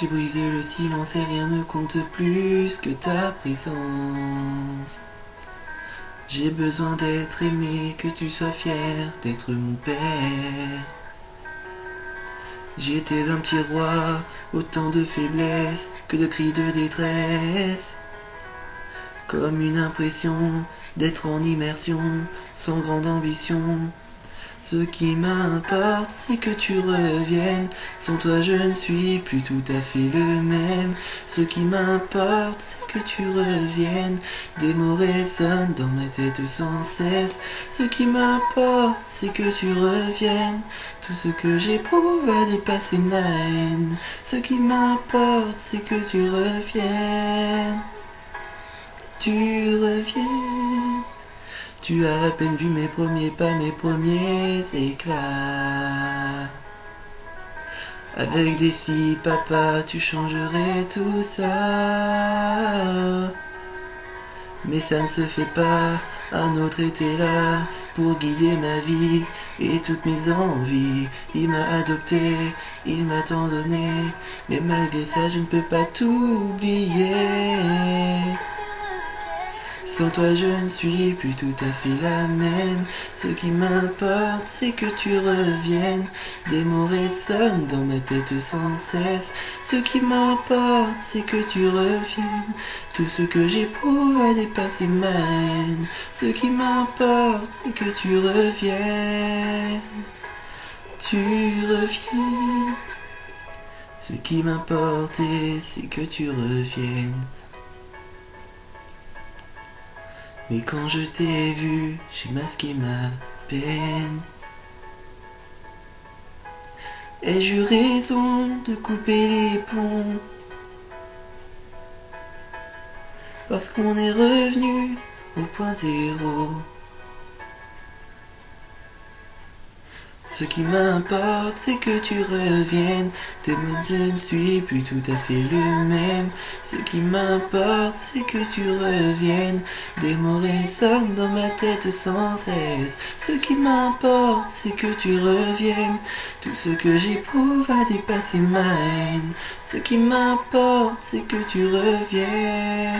J'ai brisé le silence et rien ne compte plus que ta présence. J'ai besoin d'être aimé, que tu sois fier d'être mon père. J'étais un petit roi, autant de faiblesse que de cris de détresse. Comme une impression d'être en immersion, sans grande ambition. Ce qui m'importe, c'est que tu reviennes. Sans toi, je ne suis plus tout à fait le même. Ce qui m'importe, c'est que tu reviennes. Des mots résonnent dans ma tête sans cesse. Ce qui m'importe, c'est que tu reviennes. Tout ce que j'éprouve a dépassé ma haine. Ce qui m'importe, c'est que tu reviennes. Tu reviens. Tu as à peine vu mes premiers pas, mes premiers éclats. Avec des si papa, tu changerais tout ça. Mais ça ne se fait pas, un autre était là pour guider ma vie et toutes mes envies. Il m'a adopté, il m'a tant donné, mais malgré ça je ne peux pas tout oublier. Sans toi je ne suis plus tout à fait la même. Ce qui m'importe c'est que tu reviennes. Des mots résonnent dans ma tête sans cesse. Ce qui m'importe c'est que tu reviennes. Tout ce que j'éprouve a dépassé ma haine. Ce qui m'importe c'est que tu reviennes. Tu reviens. Ce qui m'importait c'est que tu reviennes. Mais quand je t'ai vu, j'ai masqué ma peine. Ai-je eu raison de couper les plombs? Parce qu'on est revenu au point zéro. Ce qui m'importe, c'est que tu reviennes. Tes mots ne suis plus tout à fait le même. Ce qui m'importe, c'est que tu reviennes. Des mots résonnent dans ma tête sans cesse. Ce qui m'importe, c'est que tu reviennes. Tout ce que j'éprouve a dépassé ma haine. Ce qui m'importe, c'est que tu reviennes.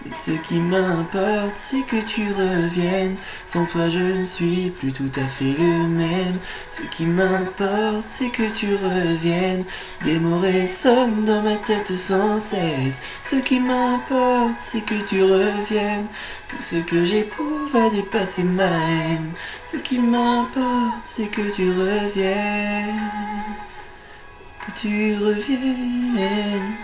Et ce qui m'importe, c'est que tu reviennes. Sans toi, je ne suis plus tout à fait le même. Ce qui m'importe, c'est que tu reviennes. Des mots résonnent dans ma tête sans cesse. Ce qui m'importe, c'est que tu reviennes. Tout ce que j'éprouve a dépassé ma haine. Ce qui m'importe, c'est que tu reviennes. Que tu reviennes.